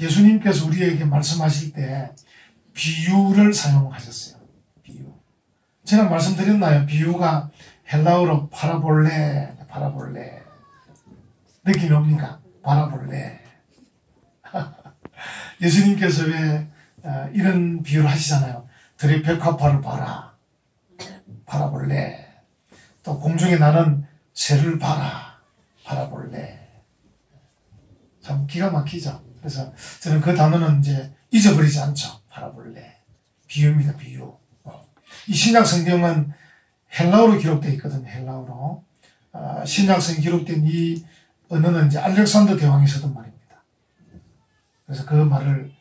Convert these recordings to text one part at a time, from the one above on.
예수님께서 우리에게 말씀하실 때 비유를 사용하셨어요. 비유. 제가 말씀드렸나요? 비유가 헬라어로 파라볼레. 느낌이 옵니까? 파라볼레. 예수님께서 왜 이런 비유를 하시잖아요. 들의 벽화파를 봐라. 파라볼레. 또 공중에 나는 새를 봐라. 파라볼레. 참 기가 막히죠. 그래서 저는 그 단어는 이제 잊어버리지 않죠. 파라볼레. 비유입니다. 비유. 이 신약 성경은 헬라어로 기록되어 있거든요. 헬라어로. 신약 성경 기록된 이 언어는 이제 알렉산더 대왕이 쓰던 말입니다. 그래서 그 말을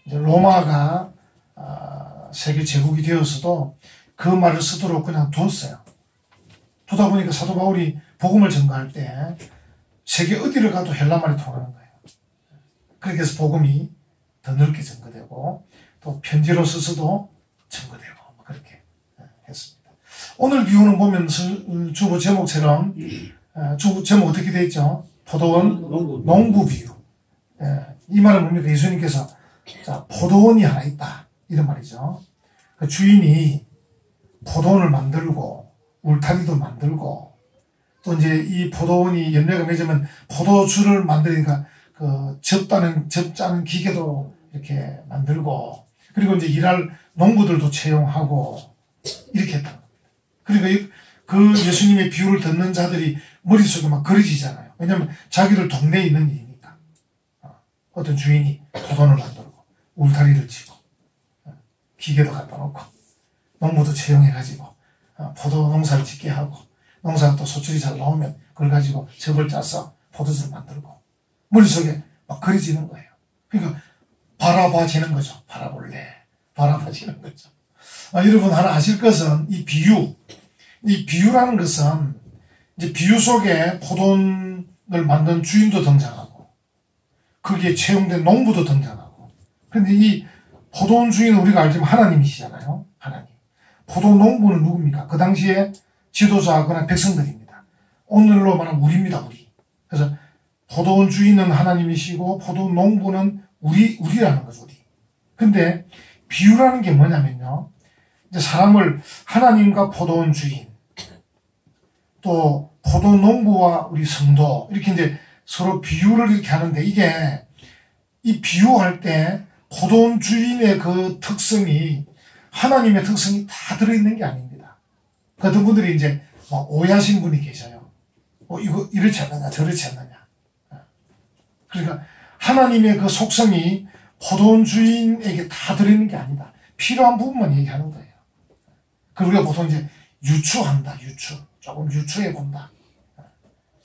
이제 로마가 세계 제국이 되었어도 그 말을 쓰도록 그냥 뒀어요. 두다 보니까 사도 바울이 복음을 전가할 때 세계 어디를 가도 헬라 말이 통하는 거예요. 그렇게 해서 복음이 더 넓게 전거되고 또 편지로 써서도 전거되고 그렇게 했습니다. 오늘 비유는 보면 주보 제목처럼 주보 제목 어떻게 되어 있죠? 포도원 농부 비유. 이 말은 뭡니까? 예수님께서 자, 포도원이 하나 있다 이런 말이죠. 그 주인이 포도원을 만들고 울타리도 만들고 또 이제 이 포도원이 열매가 맺으면 포도주를 만드니까 그 접자는 기계도 이렇게 만들고 그리고 이제 일할 농부들도 채용하고 이렇게 했다는 겁니다. 그러니까 그 예수님의 비유를 듣는 자들이 머릿속에 막 그려지잖아요. 왜냐하면 자기들 동네에 있는 일이니까. 어떤 주인이 포도원을 만들고 울타리를 치고 기계도 갖다 놓고 농부도 채용해가지고 포도 농사를 짓게 하고 농사가 또 소출이 잘 나오면 그걸 가지고 접을 짜서 포도주를 만들고 머릿속에 막 그려지는 거예요. 그러니까 바라봐지는 거죠. 바라봐지는 거죠. 여러분 하나 아실 것은 이 비유라는 것은 이제 비유 속에 포도원을 만든 주인도 등장하고 거기에 채용된 농부도 등장하고 그런데 이 포도원 주인은 우리가 알지만 하나님이시잖아요. 하나님. 포도 농부는 누굽니까? 그 당시에 지도자거나 백성들입니다. 오늘로 말하면 우리입니다. 우리. 그래서 포도원 주인은 하나님이시고 포도 농부는 우리라는 거죠. 우리. 근데 비유라는 게 뭐냐면요. 이제 사람을 하나님과 포도원 주인 또 포도 농부와 우리 성도 이렇게 이제 서로 비유를 이렇게 하는데 이게 이 비유할 때 포도원 주인의 그 특성이 하나님의 특성이 다 들어있는 게 아닙니다. 어떤 분들이 이제 막 오해하신 분이 계셔요. 이거 이렇지 않느냐 저렇지 않느냐. 그러니까 하나님의 그 속성이 포도원 주인에게 다 들어있는 게 아니다. 필요한 부분만 얘기하는 거예요. 그리고 우리가 보통 이제 유추한다. 조금 유추해 본다.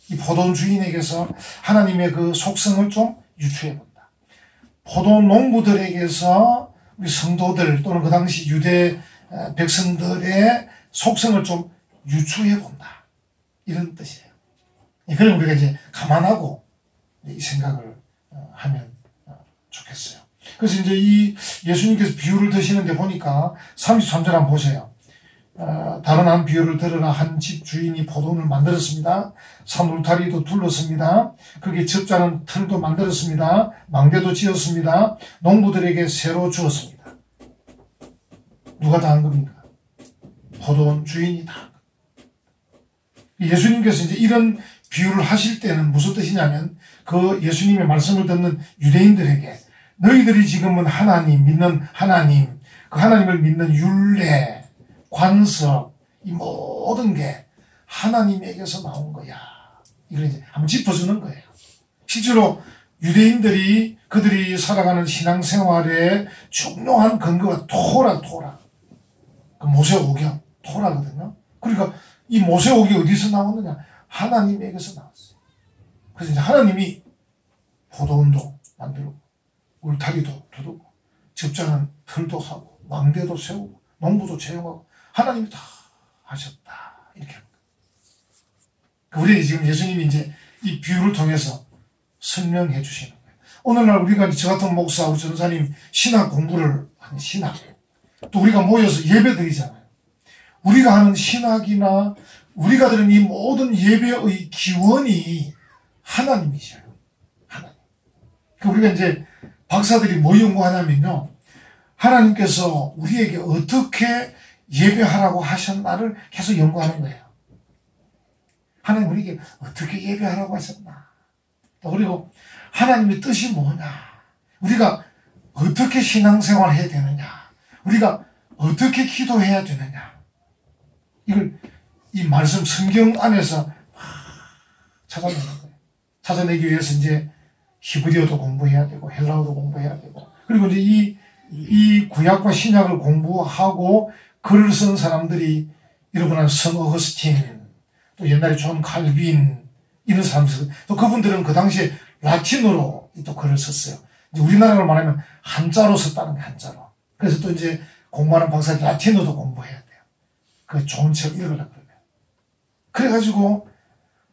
이 포도원 주인에게서 하나님의 그 속성을 좀 유추해 본다. 포도원 농부들에게서 우리 성도들 또는 그 당시 유대 백성들의 속성을 좀 유추해 본다. 이런 뜻이에요. 그럼 우리가 이제 감안하고 이 생각을 하면 좋겠어요. 그래서 이제 이 예수님께서 비유를 드시는데 보니까 33절 한번 보세요. 다른 한 비유를 들으라. 한 집 주인이 포도원을 만들었습니다. 산 울타리도 둘렀습니다. 거기에 접자는 틀도 만들었습니다. 망대도 지었습니다. 농부들에게 새로 주었습니다. 누가 다 한 겁니까? 포도원 주인이 다 한 겁니다. 예수님께서 이제 이런 비유를 하실 때는 무슨 뜻이냐면 그 예수님의 말씀을 듣는 유대인들에게 너희들이 지금은 하나님 믿는 하나님 그 하나님을 믿는 율례 관습 이 모든 게 하나님에게서 나온 거야. 이걸 이제 한번 짚어주는 거예요. 실제로 유대인들이 그들이 살아가는 신앙생활의 중요한 근거가 토라. 그 모세오경 토라거든요. 그러니까 이 모세오경이 어디서 나왔느냐? 하나님에게서 나왔어요. 그래서 이제 하나님이 포도원도 만들고 울타리도 두르고 접자는 틀도 하고 망대도 세우고 농부도 채용하고 하나님이 다 하셨다. 이렇게 합니다. 우리 지금 예수님이 이제 이 비유를 통해서 설명해 주시는 거예요. 오늘날 우리가 저 같은 목사, 우리 전사님 신학 공부를 하는 신학 또 우리가 모여서 예배 드리잖아요. 우리가 하는 신학이나 우리가 드리는 이 모든 예배의 기원이 하나님이셔요. 하나님. 우리가 이제 박사들이 뭐 연구하냐면요, 하나님께서 우리에게 어떻게 예배하라고 하셨나를 계속 연구하는 거예요. 하나님 우리에게 어떻게 예배하라고 하셨나, 그리고 하나님의 뜻이 뭐냐, 우리가 어떻게 신앙생활을 해야 되느냐, 우리가 어떻게 기도해야 되느냐, 이걸 이 말씀 성경 안에서 찾아내는 거예요. 찾아내기 위해서 이제 히브리어도 공부해야 되고 헬라어도 공부해야 되고, 그리고 이제 이 구약과 신약을 공부하고 글을 쓴 사람들이 여러분 성 어거스틴, 또 옛날에 존 칼빈, 이런 사람들, 또 그분들은 그 당시에 라틴어로 또 글을 썼어요. 이제 우리나라로 말하면 한자로 썼다는 거예요, 한자로. 그래서 또 이제 공부하는 박사들이 라틴어도 공부해야 돼요. 그 좋은 책 읽으려고 그래요. 그래가지고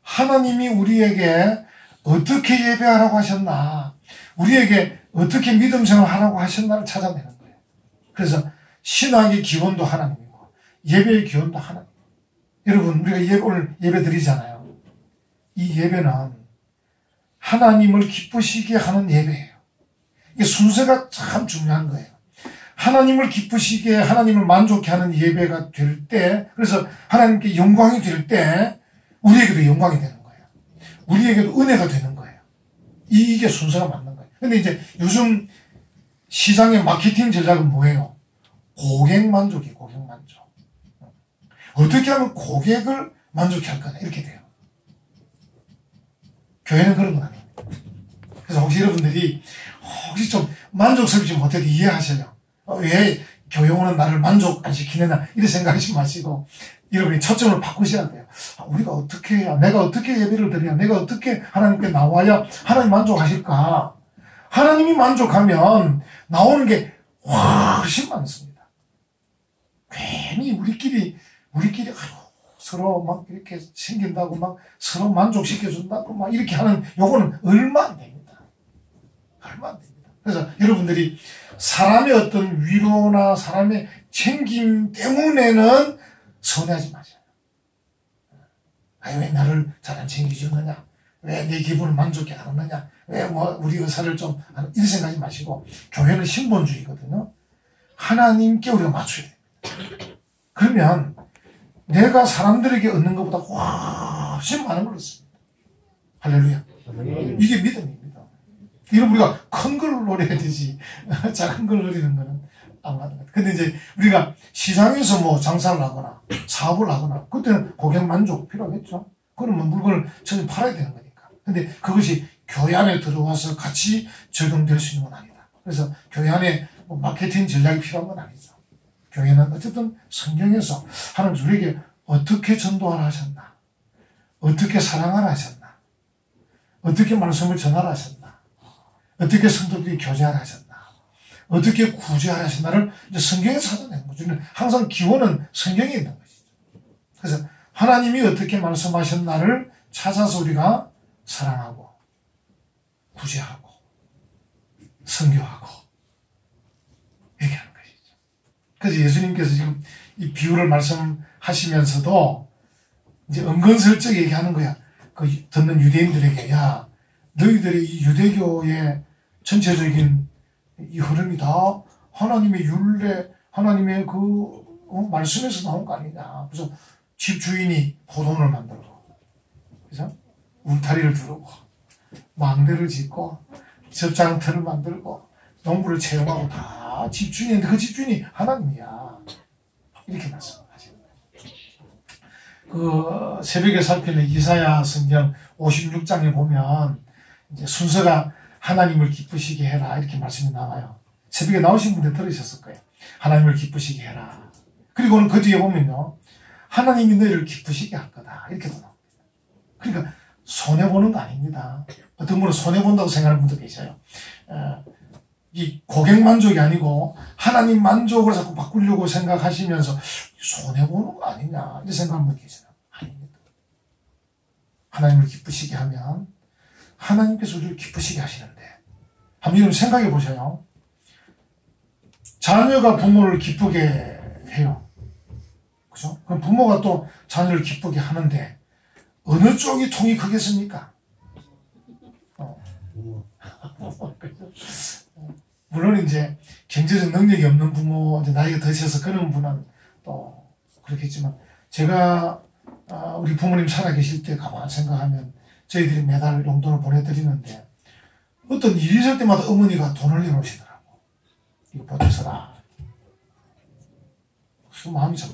하나님이 우리에게 어떻게 예배하라고 하셨나, 우리에게 어떻게 믿음 생활을 하라고 하셨나를 찾아내는 거예요. 그래서 신앙의 기원도 하나님이고 예배의 기원도 하나님. 여러분, 우리가 오늘 예배 드리잖아요. 이 예배는 하나님을 기쁘시게 하는 예배예요. 이게 순서가 참 중요한 거예요. 하나님을 기쁘시게, 하나님을 만족해 하는 예배가 될 때, 그래서 하나님께 영광이 될 때 우리에게도 영광이 되는 거예요. 우리에게도 은혜가 되는 거예요. 이게 순서가 맞는 거예요. 근데 이제 요즘 시장의 마케팅 전략은 뭐예요? 고객 만족이에요, 고객 만족. 어떻게 하면 고객을 만족해 할 거냐, 이렇게 돼요. 교회는 그런 건 아닙니다. 그래서 혹시 여러분들이 혹시 좀 만족스럽지 못해도 이해하셔요. 왜 교회 오는 나를 만족 안 시키느냐, 이렇게 생각하지 마시고 여러분이 초점을 바꾸셔야 돼요. 우리가 어떻게 해야, 내가 어떻게 예배를 드려야, 내가 어떻게 하나님께 나와야 하나님 만족하실까? 하나님이 만족하면 나오는 게 훨씬 많습니다. 괜히 우리끼리 서로 막 이렇게 생긴다고 막 서로 만족시켜준다고 막 이렇게 하는 요거는 얼마 안 됩니다. 얼마 안 됩니다. 그래서 여러분들이 사람의 어떤 위로나 사람의 챙김 때문에는 서운해하지 마세요. 왜 나를 잘 안 챙겨주느냐, 왜 내 기분을 만족해 안 하느냐, 왜 뭐 우리 의사를 좀 이렇게 생각하지 마시고, 교회는 신본주의거든요. 하나님께 우리가 맞춰야 됩니다. 그러면 내가 사람들에게 얻는 것보다 훨씬 많은 걸 얻습니다. 할렐루야. 이게 믿음입니다. 이런 우리가 큰 걸 노려야 되지 작은 걸 노리는 거는 안 맞는 것 같아요. 근데 이제 우리가 시장에서 뭐 장사를 하거나 사업을 하거나 그때는 고객 만족 필요하겠죠. 그러면 물건을 전혀 팔아야 되는 거니까. 근데 그것이 교회 안에 들어와서 같이 적용될 수 있는 건 아니다. 그래서 교회 안에 뭐 마케팅 전략이 필요한 건 아니죠. 교회는 어쨌든 성경에서 하나님 우리에게 어떻게 전도하라 하셨나, 어떻게 사랑하라 하셨나, 어떻게 말씀을 전하라 하셨나, 어떻게 성도들이 교제하라 하셨나, 어떻게 구제하라 하셨나를 이제 성경에 찾아내는 거죠. 항상 기원은 성경에 있는 것이죠. 그래서 하나님이 어떻게 말씀하셨나를 찾아서 우리가 사랑하고 구제하고 선교하고 이렇게 하는 것이죠. 그래서 예수님께서 지금 이 비유를 말씀하시면서도 이제 은근슬쩍 얘기하는 거야. 그 듣는 유대인들에게, 야, 너희들이 이 유대교의 전체적인 이 흐름이 다 하나님의 율례, 하나님의 그 말씀에서 나온 거 아니냐. 그래서 집주인이 포도원을 만들고, 그죠? 울타리를 두르고, 망대를 짓고, 접장터를 만들고, 농부를 채용하고 다 집주인인데 그 집주인이 하나님이야. 이렇게 말씀하시는 거예요. 그 새벽에 살피는 이사야 성경 56장에 보면 이제 순서가 하나님을 기쁘시게 해라 이렇게 말씀이 나와요. 새벽에 나오신 분들 들으셨을 거예요. 하나님을 기쁘시게 해라. 그리고는 그 뒤에 보면요, 하나님이 너희를 기쁘시게 할 거다 이렇게도 나옵니다. 그러니까 손해보는 거 아닙니다. 어떤 분은 손해본다고 생각하는 분도 계셔요. 이 고객 만족이 아니고 하나님 만족을 자꾸 바꾸려고 생각하시면서 손해보는 거 아니냐 이렇게 생각하는 분도 계셔요. 아닙니다. 하나님을 기쁘시게 하면 하나님께서 우리를 기쁘시게 하시는데, 한번 여러분 생각해 보세요. 자녀가 부모를 기쁘게 해요. 그죠? 그럼 부모가 또 자녀를 기쁘게 하는데 어느 쪽이 통이 크겠습니까? 물론 이제 경제적 능력이 없는 부모, 이제 나이가 드셔서 그런 분은 또 그렇겠지만, 제가 우리 부모님 살아계실 때 가만히 생각하면 저희들이 매달 용돈을 보내드리는데 어떤 일이 있을 때마다 어머니가 돈을 내놓으시더라고. 이거 보태서라. 그 마음이 참,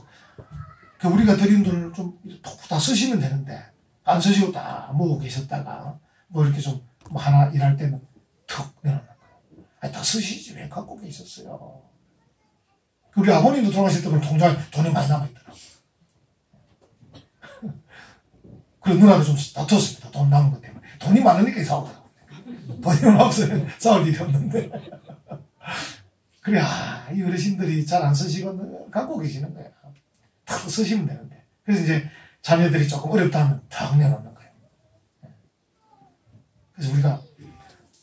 우리가 드린 돈을 좀 다 쓰시면 되는데 안 쓰시고 다 모으고 계셨다가 뭐 이렇게 좀 뭐 하나 일할 때는 턱 내놓는 거예요. 아니, 다 쓰시지 왜 갖고 계셨어요. 우리 아버님도 돌아가실 때 통장에 돈이 많이 남아있더라고요. 그리고 누나도 좀 다퉜습니다. 돈 남은 것 때문에. 돈이 많으니까 싸우더라고요. 돈이 없으면 싸울 일이 없는데. 그래, 이 어르신들이 잘 안 쓰시고 갖고 계시는 거야. 다 쓰시면 되는데. 그래서 이제 자녀들이 조금 어렵다면 탁 내놓는 거예요. 그래서 우리가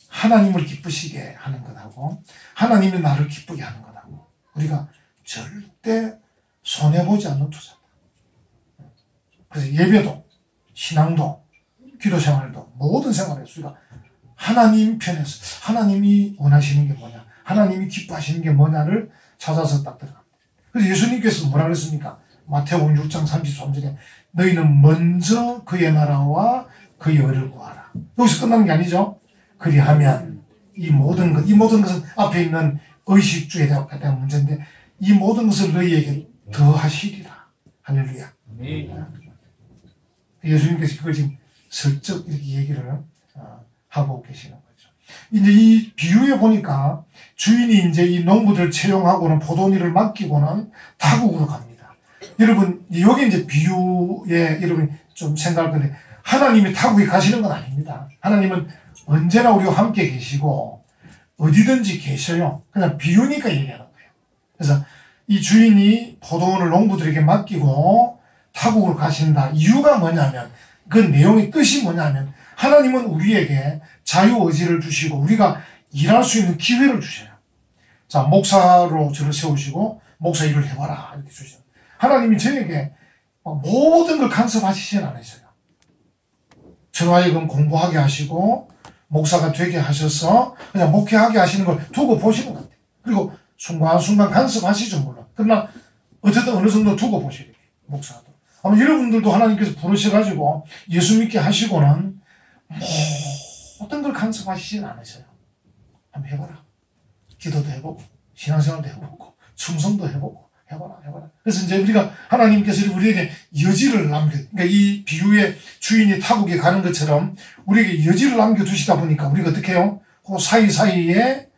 하나님을 기쁘시게 하는 것하고 하나님이 나를 기쁘게 하는 것하고 우리가 절대 손해보지 않는 투자다. 그래서 예배도 신앙도 기도생활도 모든 생활에서 우리가 하나님 편에서 하나님이 원하시는 게 뭐냐, 하나님이 기뻐하시는 게 뭐냐를 찾아서 딱 들어갑니다. 그래서 예수님께서 뭐라 그랬습니까? 마태복음 6장 33절에 너희는 먼저 그의 나라와 그의 의를 구하라. 여기서 끝나는 게 아니죠. 그리하면 이 모든 것은 앞에 있는 의식주에 대한 문제인데 이 모든 것을 너희에게 더하시리라. 할렐루야. 예수님께서 그걸 지금 슬쩍 이렇게 얘기를 하고 계시는 거죠. 이제 이 비유에 보니까 주인이 이제 이 농부들 채용하고는 포도원을 맡기고는 타국으로 갑니다. 여러분, 여기 이제 비유에 여러분이 좀 생각할 건데 하나님이 타국에 가시는 건 아닙니다. 하나님은 언제나 우리와 함께 계시고 어디든지 계셔요. 그냥 비유니까 얘기하는 거예요. 그래서 이 주인이 포도원을 농부들에게 맡기고 타국으로 가신다. 이유가 뭐냐면 그 내용의 뜻이 뭐냐면 하나님은 우리에게 자유의지를 주시고 우리가 일할 수 있는 기회를 주셔요. 자, 목사로 저를 세우시고 목사 일을 해봐라 이렇게 주셔요. 하나님이 저에게 모든 걸 간섭하시진 않으셔요. 저로 하여금 공부하게 하시고 목사가 되게 하셔서 그냥 목회하게 하시는 걸 두고 보시는 것 같아요. 그리고 순간순간 간섭하시죠 물론. 그러나 어쨌든 어느 정도 두고 보시게 돼요. 목사도. 아마 여러분들도 하나님께서 부르셔가지고 예수 믿게 하시고는 모든 걸 간섭하시진 않으셔요. 한번 해봐라. 기도도 해보고 신앙생활도 해보고 충성도 해보고 해봐라. 그래서 이제 우리가 하나님께서 우리에게 여지를 그러니까 이 비유의 주인이 타국에 가는 것처럼 우리에게 여지를 남겨두시다 보니까 우리가 어떻게 해요? 그 사이사이에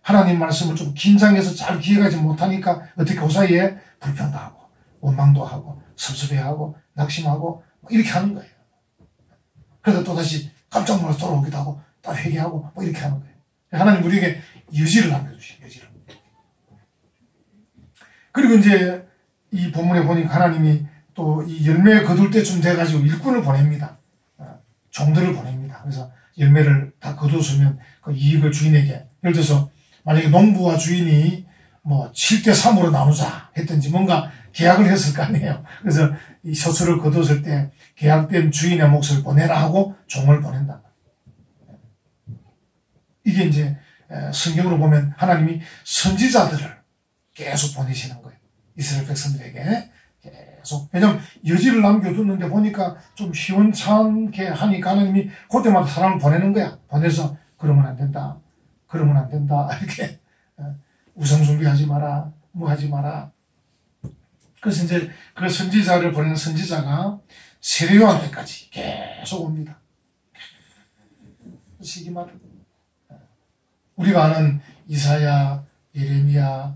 하나님 말씀을 좀 긴장해서 잘 기억하지 못하니까 어떻게 그 사이에 불평도 하고 원망도 하고 섭섭해하고 낙심하고 이렇게 하는 거예요. 그래서 또다시 깜짝 놀라서 돌아오기도 하고 또 회개하고 이렇게 하는 거예요. 하나님 우리에게 여지를 남겨주시죠. 여지를. 그리고 이제 이 본문에 보니까 하나님이 또 이 열매 거둘 때쯤 돼가지고 일꾼을 보냅니다. 종들을 보냅니다. 그래서 열매를 다 거두었으면 그 이익을 주인에게, 예를 들어서 만약에 농부와 주인이 뭐 7대3으로 나누자 했든지 뭔가 계약을 했을 거 아니에요. 그래서 이 소수를 거두었을 때 계약된 주인의 몫을 보내라 하고 종을 보낸다. 이게 이제 성경으로 보면 하나님이 선지자들을 계속 보내시는 거예요. 이스라엘 백성들에게 계속. 왜냐하면 여지를 남겨두는데 보니까 좀 시원찮게 하니까 하나님이 그때마다 사람을 보내는 거야. 보내서 그러면 안 된다. 그러면 안 된다. 이렇게 우상숭배하지 마라. 뭐 하지 마라. 그래서 이제 그 선지자를 보내는 선지자가 세례요한테까지 계속 옵니다. 시기마다. 우리가 아는 이사야, 예레미야,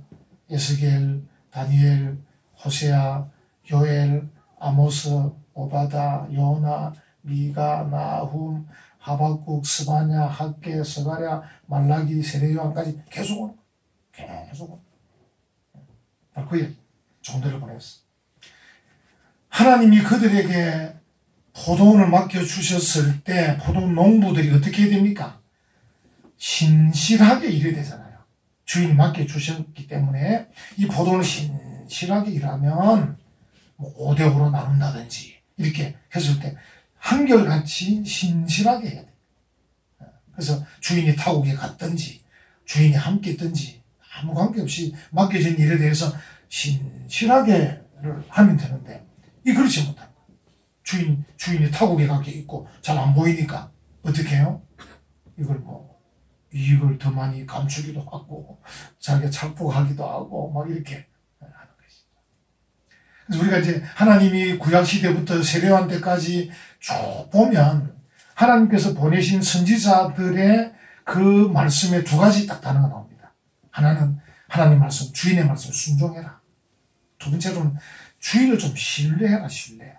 에스겔, 다니엘, 호세아, 요엘, 아모스, 오바다, 요나, 미가, 나훔, 하박국, 스바냐, 학개, 스가랴, 말라기, 세례요한까지 계속 오는 거예요. 계속 오는 거예요. 그의 종들을 보냈어. 하나님이 그들에게 포도원을 맡겨주셨을 때 포도원 농부들이 어떻게 해야 됩니까? 신실하게 일해야 되잖아요. 주인이 맡겨주셨기 때문에 이 포도원을 신실하게 일하면 뭐 5대5로 나눈다든지 이렇게 했을 때 한결같이 신실하게 해야 돼요. 그래서 주인이 타국에 갔든지 주인이 함께 있든지 아무 관계없이 맡겨진 일에 대해서 신실하게 하면 되는데 이 그렇지 못한 주인이 타국에 가게 있고 잘 안 보이니까 어떻게 해요? 이걸 더 많이 감추기도 하고 자기가 착복하기도 하고 막 이렇게 하는 것이죠. 그래서 우리가 이제 하나님이 구약 시대부터 세례요한 때까지 쭉 보면 하나님께서 보내신 선지자들의 그 말씀에 두 가지 딱 단어가 나옵니다. 하나는 하나님 말씀, 주인의 말씀 순종해라. 두 번째로는 주인을 좀 신뢰해라, 신뢰.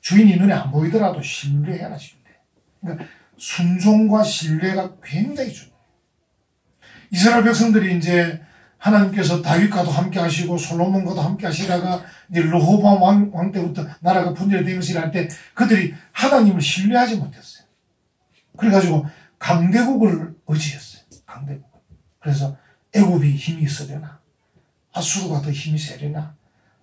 주인이 눈에 안 보이더라도 신뢰해라, 신뢰. 그러니까 순종과 신뢰가 굉장히 중요해요. 이스라엘 백성들이 이제 하나님께서 다윗과도 함께 하시고 솔로몬과도 함께 하시다가 이제 르호보암 왕 때부터 나라가 분열되면서 할 때 그들이 하나님을 신뢰하지 못했어요. 그래가지고 강대국을 의지했어요. 강대국. 그래서 애굽이 힘이 세려나, 아수르가 더 힘이 세려나,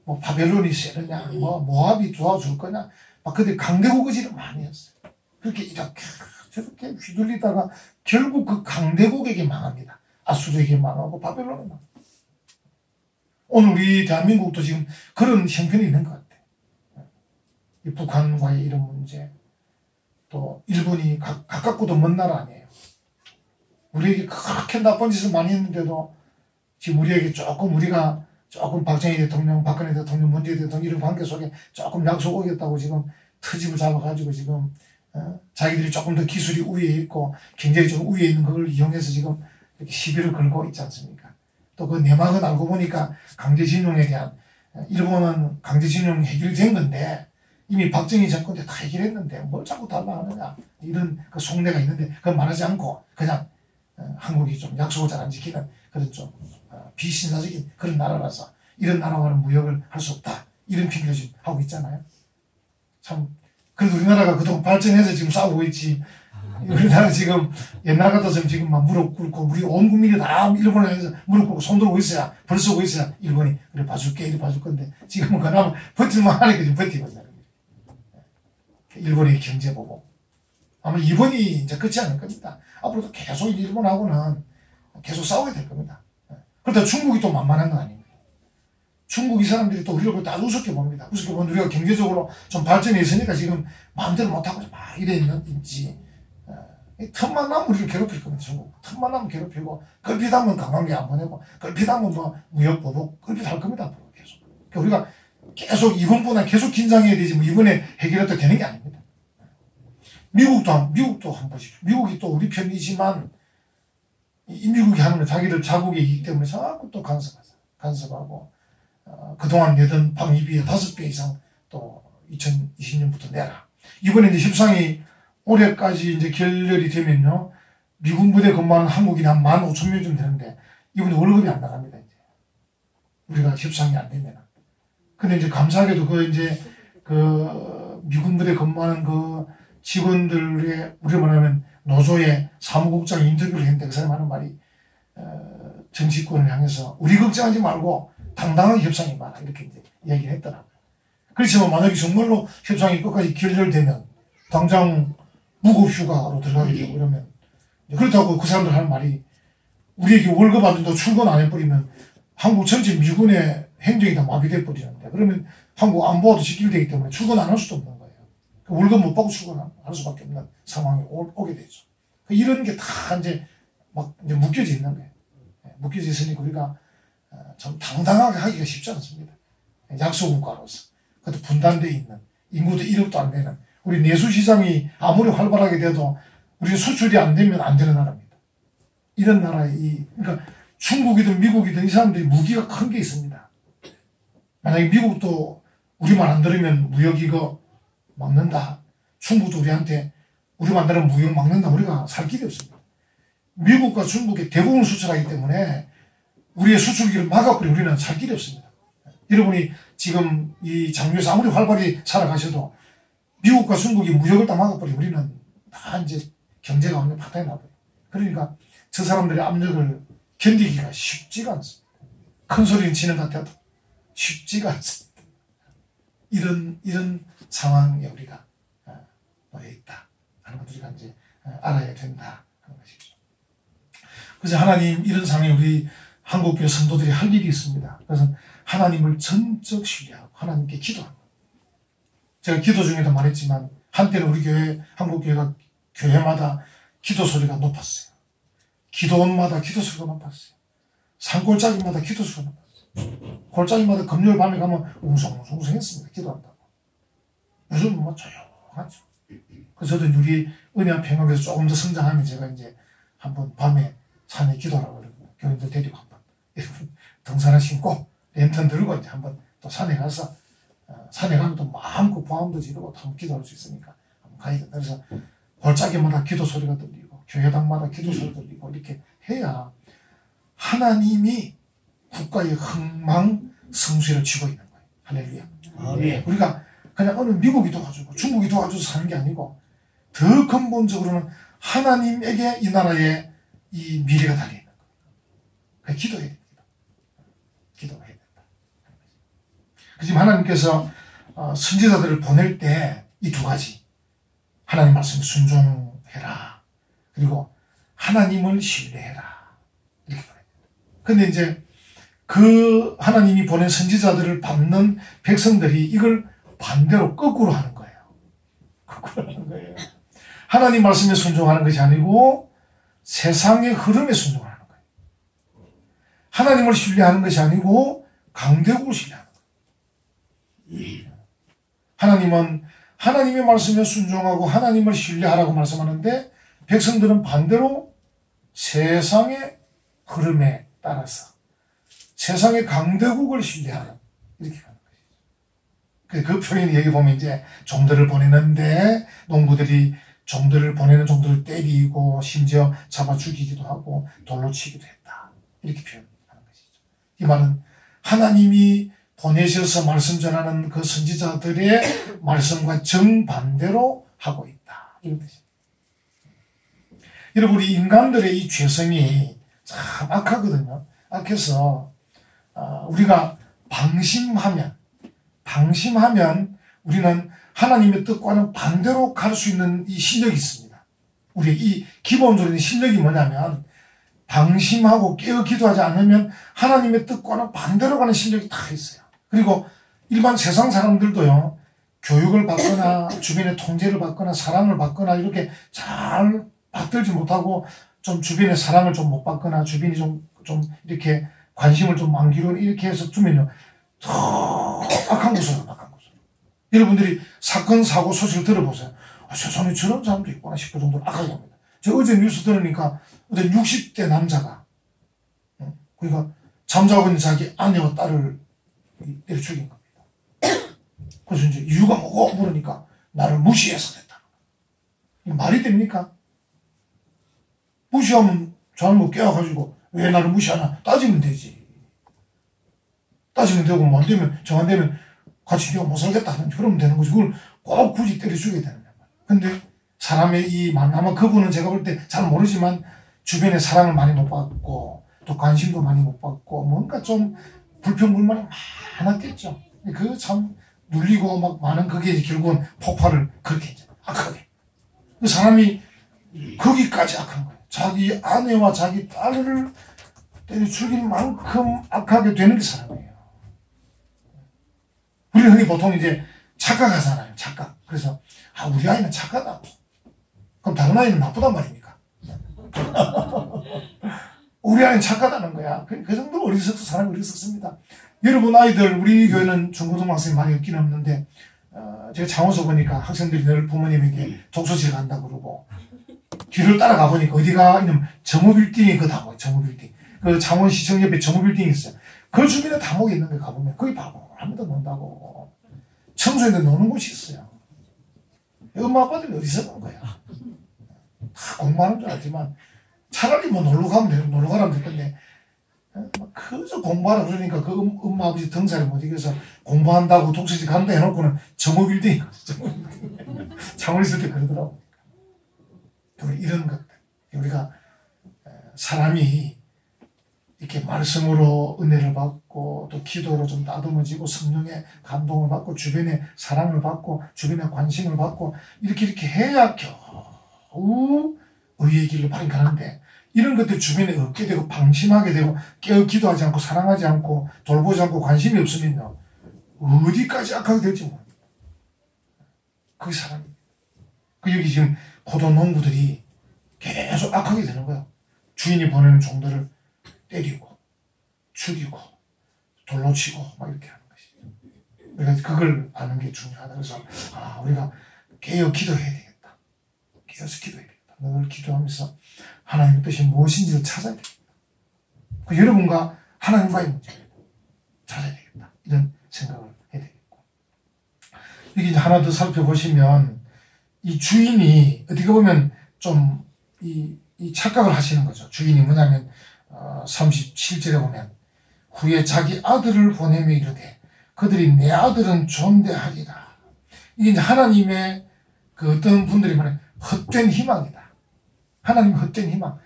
뭐 바벨론이 세려냐, 뭐 모압이 도와줄 거냐, 막 그들이 강대국 의지를 많이 했어요. 그렇게 이렇게 저렇게 휘둘리다가 결국 그 강대국에게 망합니다. 아수르에게 망하고 바벨론에 망합니다. 오늘 우리 대한민국도 지금 그런 형편이 있는 것 같아요. 이 북한과의 이런 문제, 또 일본이 가깝고도 먼 나라 아니에요. 우리에게 그렇게 나쁜 짓을 많이 했는데도 지금 우리에게 우리가 조금 박정희 대통령, 박근혜 대통령, 문재인 대통령 이런 관계 속에 조금 약속 오겠다고 지금 트집을 잡아가지고 지금 자기들이 조금 더 기술이 우위에 있고 굉장히 좀 우위에 있는 걸 이용해서 지금 이렇게 시비를 걸고 있지 않습니까? 또 그 내막은 알고 보니까 강제징용에 대한, 일본은 강제징용 해결이 된 건데 이미 박정희 정권 때 다 해결했는데 뭘 자꾸 달라 하느냐, 이런 그 속내가 있는데 그건 말하지 않고 그냥 한국이 좀 약속을 잘 안 지키는 그런 좀 비신사적인 그런 나라라서 이런 나라와는 무역을 할 수 없다, 이런 핑계를 지금 하고 있잖아요. 참 그래도 우리나라가 그동안 발전해서 지금 싸우고 있지, 우리나라 지금 옛날 같아서는 지금 막 무릎 꿇고 우리 온 국민이 다 일본을 향해서 무릎 꿇고 손 들고 있어야, 벌 쏘고 있어야 일본이 그래 봐줄게 이래 봐줄 건데 지금은 그나마 버틸만 하니까 지금 버티고 있어요. 일본의 경제 보고 아마 이번이 이제 끝이 아닐 겁니다. 앞으로도 계속 일본하고는 계속 싸우게 될 겁니다. 그렇다 중국이 또 만만한 건 아닙니다. 중국 이 사람들이 또 우리를 아주 우습게 봅니다. 우습게 보면 우리가 경제적으로 좀 발전해 있으니까 지금 마음대로 못하고 막 이래 있는지, 틈만 나면 우리를 괴롭힐 겁니다. 중국 틈만 나면 괴롭히고, 걸핏하면 관광객 안 보내고, 걸핏하면 뭐 무역 보복 걸핏할 겁니다. 앞으로 계속. 그러니까 우리가 계속 이번보다 계속 긴장해야 되지, 뭐 이번에 해결해도 되는 게 아닙니다. 미국도 한번 보십시오. 미국이 또 우리 편이지만 이 미국이 하는 건 자기들 자국이기 때문에 자꾸 또 간섭하고 그동안 내던 방위비의 5배 이상 또 2020년부터 내라. 이번에 이제 협상이 올해까지 이제 결렬이 되면요, 미국 부대 근무하는 한국인이 한 15,000명 되는데 이번에 월급이 안 나갑니다. 이제 우리가 협상이 안 되면. 근데 이제 감사하게도 그 미군 부대 근무하는 그 직원들의, 우리 말하면 노조의 사무국장 인터뷰를 했는데 그 사람이 하는 말이, 정치권을 향해서 우리 걱정하지 말고 당당하게 협상이 많아, 이렇게 이제 얘기를 했더라고요. 그렇지만 만약에 정말로 협상이 끝까지 결렬되면 당장 무급휴가로 들어가게 되고 그러면, 그렇다고 그 사람들 하는 말이, 우리에게 월급 안 준다고 출근 안 해버리면 한국 전체 미군의 행정이 다 마비돼 버리는데, 그러면 한국 안보와도 직결되기 때문에 출근 안 할 수도 없는 거예요. 월급 못 받고 출근할 수밖에 없는 상황이 오게 되죠. 이런 게 다 이제 막 이제 묶여져 있는 거예요. 묶여져 있으니까 우리가 참 당당하게 하기가 쉽지 않습니다. 약소국가로서. 그것도 분단되어 있는, 인구도 1억도 안 되는, 우리 내수시장이 아무리 활발하게 돼도 우리 수출이 안 되면 안 되는 나라입니다. 이런 나라에, 그러니까 중국이든 미국이든 이 사람들이 무기가 큰 게 있습니다. 만약에 미국도 우리 말 안 들으면 무역 이거 막는다, 중국도 우리한테 우리 말 안 들으면 무역 막는다, 우리가 살 길이 없습니다. 미국과 중국에 대부분 수출하기 때문에 우리의 수출기를 막아버리면 우리는 살 길이 없습니다. 여러분이 지금 이 장류에서 아무리 활발히 살아가셔도 미국과 중국이 무역을 다 막아버리면 우리는 다 이제 경제가 완전 파탄이 나버려요. 그러니까 저 사람들의 압력을 견디기가 쉽지가 않습니다. 큰 소리는 치는 것 같아도 쉽지가 않습니다. 이런 상황에 우리가 놓여 있다 하는 것을 우리가 이제 알아야 된다 하는 것이죠. 그래서 하나님 이런 상황에 우리 한국교회 성도들이 할 일이 있습니다. 그래서 하나님을 전적 신뢰하고 하나님께 기도합니다. 제가 기도 중에도 말했지만 한때는 우리 교회, 한국교회가 교회마다 기도 소리가 높았어요. 기도원마다 기도 소리가 높았어요. 산골짜기마다 기도 소리가 높았어요. 골짜기마다 금요일 밤에 가면 웅성웅성 했습니다. 기도한다고. 요즘은 뭐 조용하죠. 그래서 저도 우리 은혜와 평강에서 조금 더 성장하면 제가 이제 한번 밤에 산에 기도하라고 그러고 교인들 데리고 한번 등산화 신고 랜턴 들고 이제 한번 또 산에 가서 산에 가면 또 마음껏 보함도 지르고 한번 기도할 수 있으니까 한번 가야 된다. 그래서 골짜기마다 기도 소리가 들리고 교회당마다 기도 소리가 들리고 이렇게 해야 하나님이 국가의 흥망성쇠를 쥐고 있는 거예요. 할렐루야. 아멘. 우리가 그냥 어느 미국이 도와주고 중국이 도와줘서 사는 게 아니고 더 근본적으로는 하나님에게 이 나라의 이 미래가 달려있는 거예요. 그래서 기도해야 됩니다. 기도해야 된다. 지금 하나님께서 선지자들을 보낼 때 이 두 가지 하나님 말씀에 순종해라 그리고 하나님을 신뢰해라 이렇게 보내요. 근데 이제 그 하나님이 보낸 선지자들을 받는 백성들이 이걸 반대로 거꾸로 하는 거예요. 거꾸로 하는 거예요. 하나님 말씀에 순종하는 것이 아니고 세상의 흐름에 순종하는 거예요. 하나님을 신뢰하는 것이 아니고 강대국을 신뢰하는 거예요. 하나님은 하나님의 말씀에 순종하고 하나님을 신뢰하라고 말씀하는데 백성들은 반대로 세상의 흐름에 따라서 세상의 강대국을 신뢰하는 이렇게 가는 것이죠. 그 표현이 여기 보면 이제 종들을 보내는데 농부들이 종들을 보내는 종들을 때리고 심지어 잡아 죽이기도 하고 돌로 치기도 했다. 이렇게 표현하는 것이죠. 이 말은 하나님이 보내셔서 말씀 전하는 그 선지자들의 말씀과 정반대로 하고 있다. 이런 뜻입니다. 여러분, 우리 인간들의 이 죄성이 참 악하거든요. 악해서 우리가 방심하면 우리는 하나님의 뜻과는 반대로 갈 수 있는 이 실력이 있습니다. 우리의 이 기본적인 실력이 뭐냐면 방심하고 깨어 기도하지 않으면 하나님의 뜻과는 반대로 가는 실력이 다 있어요. 그리고 일반 세상 사람들도요, 교육을 받거나 주변의 통제를 받거나 사랑을 받거나 이렇게 잘 받들지 못하고 좀 주변의 사랑을 좀 못 받거나 주변이 좀 이렇게 관심을 좀 만기로 이렇게 해서 주면요, 더 악한 곳으로 악한 곳으로. 여러분들이 사건, 사고 소식을 들어보세요. 세상에 저런 사람도 있구나 싶을 정도로 악하게 합니다. 제가 어제 뉴스 들으니까 어떤 60대 남자가 그러니까 잠자고 있는 자기 아내와 딸을 때려 죽인 겁니다. 그래서 이제 이유가 뭐고 물으니까 나를 무시해서 됐다. 말이 됩니까? 무시하면 잘못 깨워가지고 왜 나를 무시하나 따지면 되지. 따지면 되고 뭐 안 되면 정 안 되면 같이 내가 못 살겠다 하면 그러면 되는 거지. 그걸 꼭 굳이 때려 죽여야 되는 거야. 근데 사람의 이 만남은 그분은 제가 볼 때 잘 모르지만 주변에 사랑을 많이 못 받고 또 관심도 많이 못 받고 뭔가 좀 불평불만이 많았겠죠. 그 참 눌리고 막 많은 그게 결국은 폭발을 그렇게 했죠. 악하게. 그 사람이 거기까지 악한 거예요. 자기 아내와 자기 딸을 때려 죽일 만큼 악하게 되는 게 사람이에요. 우리 흔히 보통 이제 착각하잖아요. 착각. 그래서 우리 아이는 착하다고. 그럼 다른 아이는 나쁘단 말입니까? 우리 아이는 착하다는 거야. 그 정도로 사람이 어리석습니다. 여러분 아이들, 우리 교회는 중고등학생이 많이 없긴 없는데 제가 창원서 보니까 학생들이 늘 부모님에게 독서실 간다고 그러고 뒤를 따라가 보니까 어디가 있냐면 정오빌딩이 그 다목, 정오빌딩. 그 창원시청 옆에 정오빌딩이 있어요. 그 주변에 다목이 있는데 가보면 거기 바보 아무도 논다고. 청소년들 노는 곳이 있어요. 엄마 아빠들이 어디서 논 거야. 다 공부하는 줄 알지만 차라리 뭐 놀러 가면 되는 놀러 가라면 될 건데 그저 공부하라 그러니까 그 엄마 아버지 등살이 못 이겨서 공부한다고 독서실 간다 해놓고는 정오빌딩 창원 있을 때 그러더라고. 이런 것들 우리가 사람이 이렇게 말씀으로 은혜를 받고 또 기도로 좀 따듬어지고 성령의 감동을 받고 주변의 사랑을 받고 주변의 관심을 받고 이렇게 해야 겨우 의의 길로 바른 가는데 이런 것들 주변에 없게 되고 방심하게 되고 깨어 기도하지 않고 사랑하지 않고 돌보지 않고 관심이 없으면요. 어디까지 악하게 될지 모릅니다. 그게 사람입니다. 여기 지금 고도 농부들이 계속 악하게 되는 거예요. 주인이 보내는 종들을 때리고 죽이고 돌로 치고 막 이렇게 하는 것이죠. 그러니까 그걸 아는 게 중요하다. 그래서 우리가 깨어 기도해야 되겠다. 깨어서 기도해야 되겠다. 늘 기도하면서 하나님의 뜻이 무엇인지를 찾아야 되겠다. 여러분과 하나님과의 문제를 찾아야 되겠다. 이런 생각을 해야 되겠고. 여기 이제 하나 더 살펴보시면 이 주인이 어떻게 보면 좀 이 착각을 하시는 거죠. 주인이 뭐냐면 37절에 보면 후에 자기 아들을 보내며 이르되 그들이 내 아들은 존대하리라. 이게 이제 하나님의 그 어떤 분들이 말하는 헛된 희망이다. 하나님의 헛된 희망.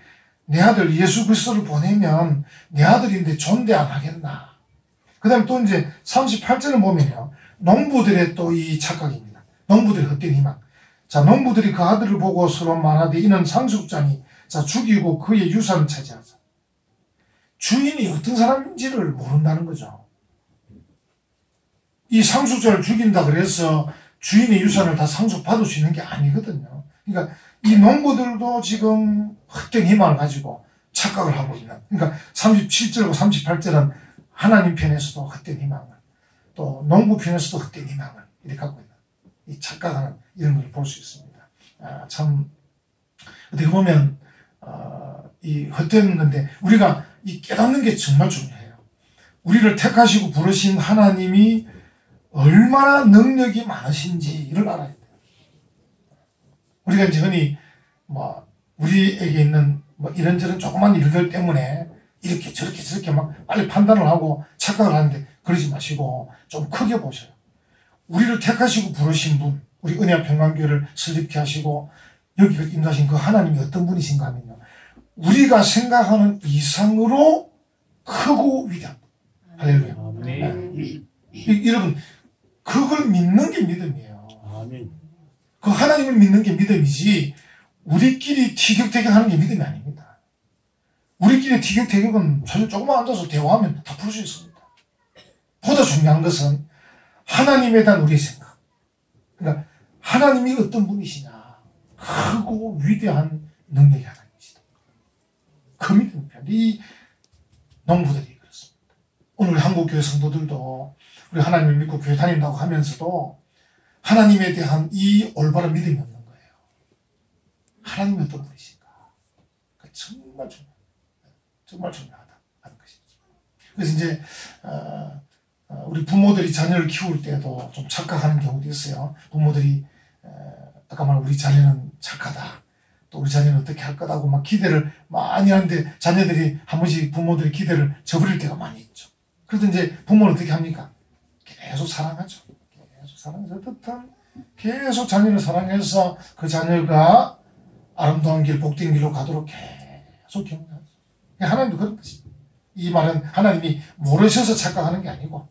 내 아들 예수 그리스도를 보내면 내 아들인데 존대 안 하겠나. 그 다음에 또 이제 38절을 보면요. 농부들의 또 이 착각입니다. 농부들의 헛된 희망. 자, 농부들이 그 아들을 보고 서로 말하되 이는 상속자니 자 죽이고 그의 유산을 차지하자. 주인이 어떤 사람인지를 모른다는 거죠. 이 상속자를 죽인다 그래서 주인의 유산을 다 상속받을 수 있는 게 아니거든요. 그러니까 이 농부들도 지금 헛된 희망을 가지고 착각을 하고 있는. 그러니까 37절과 38절은 하나님 편에서도 헛된 희망을, 또 농부 편에서도 헛된 희망을 이렇게 갖고 있는, 이 착각하는 이런 걸 볼 수 있습니다. 참 어떻게 보면 이 헛된 건데 우리가 이 깨닫는 게 정말 중요해요. 우리를 택하시고 부르신 하나님이 얼마나 능력이 많으신지를 알아야 돼요. 우리가 이제 흔히 우리에게 있는 이런저런 조그만 일들 때문에 이렇게 저렇게 막 빨리 판단을 하고 착각을 하는데 그러지 마시고 좀 크게 보셔요. 우리를 택하시고 부르신 분, 우리 은혜와 평강교회를 설립케 하시고 여기 임하신 그 하나님이 어떤 분이신가 하면요. 우리가 생각하는 이상으로 크고 위대합니다. 할렐루야. 네. 여러분, 그걸 믿는 게 믿음이에요. 아멘. 그 하나님을 믿는 게 믿음이지 우리끼리 티격태격하는 게 믿음이 아닙니다. 우리끼리 티격태격은 사실 조금만 앉아서 대화하면 다 풀 수 있습니다. 보다 중요한 것은 하나님에 대한 우리의 생각. 그러니까 하나님이 어떤 분이시냐. 크고 위대한 능력이 하나님이시다. 그 믿음이 필요합니다. 이 농부들이 그렇습니다. 오늘 우리 한국교회 성도들도 우리 하나님을 믿고 교회 다닌다고 하면서도 하나님에 대한 이 올바른 믿음이 없는 거예요. 하나님이 어떤 분이신가. 정말 중요합니다. 정말 중요하다 하는 것이죠. 그래서 이제 우리 부모들이 자녀를 키울 때도 좀 착각하는 경우도 있어요. 부모들이 아까 말한 우리 자녀는 착하다. 또 우리 자녀는 어떻게 할 거다고 막 기대를 많이 하는데 자녀들이 한 번씩 부모들이 기대를 저버릴 때가 많이 있죠. 그래서 이제 부모는 어떻게 합니까? 계속 사랑하죠. 계속 사랑해서 뜻한 계속 자녀를 사랑해서 그 자녀가 아름다운 길, 복된 길로 가도록 계속 격려하죠. 하나님도 그런 것입니다. 이 말은 하나님이 모르셔서 착각하는 게 아니고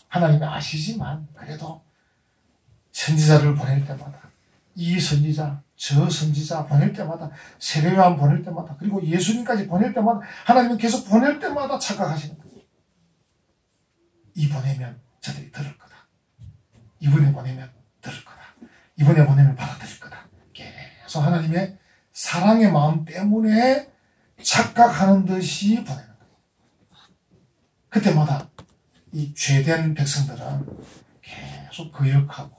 하나님이 아시지만 그래도 선지자를 보낼 때마다 이 선지자, 저 선지자 보낼 때마다 세례요한 보낼 때마다 그리고 예수님까지 보낼 때마다 하나님은 계속 보낼 때마다 착각하시는 거예요. 이 보내면 저들이 들을 거다. 이번에 보내면 들을 거다. 이번에 보내면 받아들일 거다. 계속 하나님의 사랑의 마음 때문에 착각하는 듯이 보내는 거예요. 그때마다 이 죄된 백성들은 계속 거역하고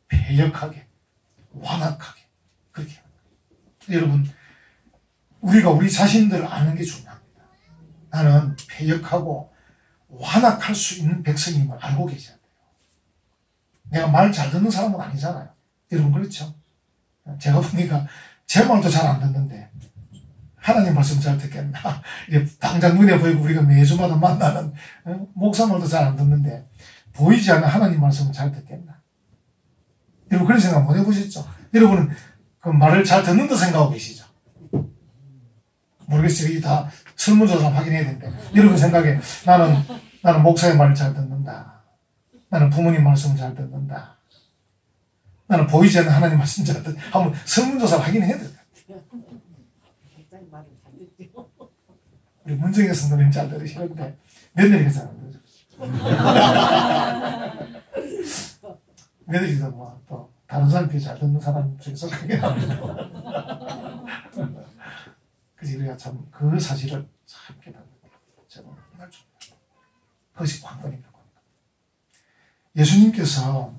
배역하게 완악하게 그렇게 하는 거예요. 여러분, 우리가 우리 자신들을 아는 게 중요합니다. 나는 배역하고 완악할 수 있는 백성임을 알고 계셔야 돼요. 내가 말 잘 듣는 사람은 아니잖아요. 여러분 그렇죠? 제가 보니까 제 말도 잘 안 듣는데 하나님 말씀 잘 듣겠나? 당장 눈에 보이고 우리가 매주마다 만나는 목사 말도 잘 안 듣는데 보이지 않는 하나님 말씀은 잘 듣겠나? 여러분 그런 생각 못 해보셨죠? 여러분은 그 말을 잘 듣는다 생각하고 계시죠? 모르겠어요. 이게 다 설문조사 확인해야 되는데 여러분 생각에 나는 목사의 말을 잘 듣는다. 나는 부모님 말씀을 잘 듣는다. 나는 보이지 않는 하나님 말씀 잘 듣는다. 한번 설문조사 확인해야 돼요. 우리 문정혜 성도님 잘 들으시는데 며느리가 잘 안 들으죠. 며느리도 뭐 또 다른 사람 비해 잘 듣는 사람 중에 속하게 나옵니다. 그래서 우리가 참 그 사실을 참 깨닫는 제가 정말 중요합니다. 그것이 관건입니다. 예수님께서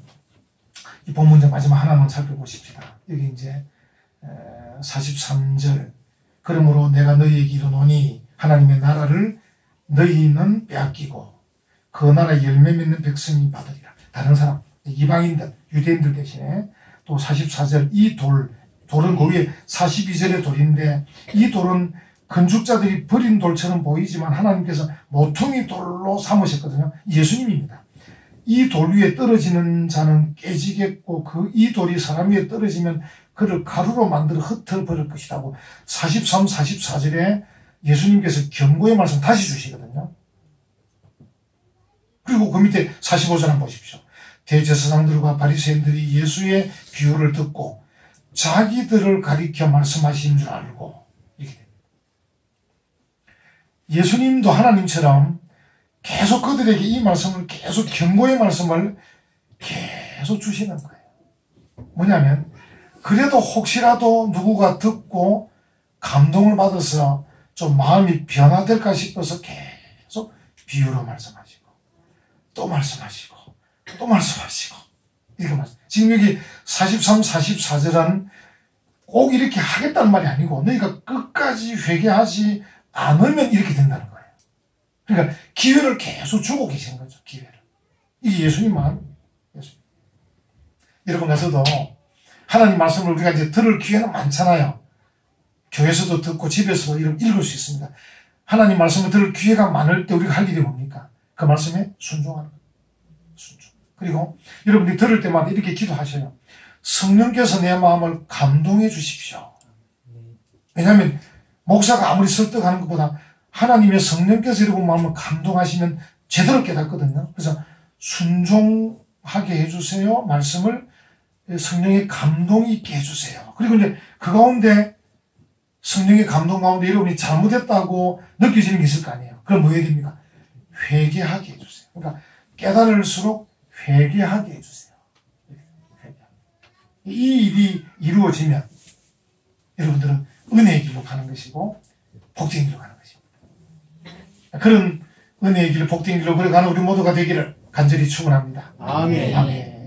이 본문의 마지막 하나만 살펴보십시다. 여기 이제 43절 그러므로 내가 너희에게 이르노니 하나님의 나라를 너희는 빼앗기고 그 나라의 열매 맺는 백성이 받으리라. 다른 사람, 이방인들, 유대인들 대신에 또 44절 이 돌은 그 위에 42절의 돌인데 이 돌은 건축자들이 버린 돌처럼 보이지만 하나님께서 모퉁이 돌로 삼으셨거든요. 예수님입니다. 이 돌 위에 떨어지는 자는 깨지겠고 이 돌이 사람 위에 떨어지면 그를 가루로 만들어 흩어버릴 것이라고 43, 44절에 예수님께서 경고의 말씀 다시 주시거든요. 그리고 그 밑에 45절 한번 보십시오. 대제사장들과 바리새인들이 예수의 비유를 듣고 자기들을 가리켜 말씀하신 줄 알고 이렇게 됩니다. 예수님도 하나님처럼 계속 그들에게 이 말씀을 계속 경고의 말씀을 계속 주시는 거예요. 뭐냐면 그래도 혹시라도 누구가 듣고 감동을 받아서 좀 마음이 변화될까 싶어서 계속 비유로 말씀하시고 또 말씀하시고 또 말씀하시고 이렇게 말씀. 지금 여기 43, 44절은 꼭 이렇게 하겠다는 말이 아니고 너희가 끝까지 회개하지 않으면 이렇게 된다는 거예요. 그러니까 기회를 계속 주고 계시는 거죠. 기회를. 이게 예수님 마음입니다. 예수님. 여러분 가서도 하나님 말씀을 우리가 이제 들을 기회는 많잖아요. 교회에서도 듣고 집에서도 읽을 수 있습니다. 하나님 말씀을 들을 기회가 많을 때 우리가 할 일이 뭡니까? 그 말씀에 순종하는 거예요. 순종. 그리고 여러분들이 들을 때마다 이렇게 기도하셔요. 성령께서 내 마음을 감동해 주십시오. 왜냐하면 목사가 아무리 설득하는 것보다 하나님의 성령께서 여러분 마음을 감동하시면 제대로 깨닫거든요. 그래서 순종하게 해주세요. 말씀을 성령의 감동이 있게 해주세요. 그리고 이제 그 가운데 성령의 감동 가운데 여러분이 잘못했다고 느껴지는 게 있을 거 아니에요. 그럼 뭐 해야 됩니까? 회개하게 해주세요. 그러니까 깨달을수록 회개하게 해주세요. 이 일이 이루어지면 여러분들은 은혜의 길로 가는 것이고 복된 길로 가는 것입니다. 그런 은혜의 길, 복된 길로 걸어가는 우리 모두가 되기를 간절히 축원합니다. 아멘. 아멘.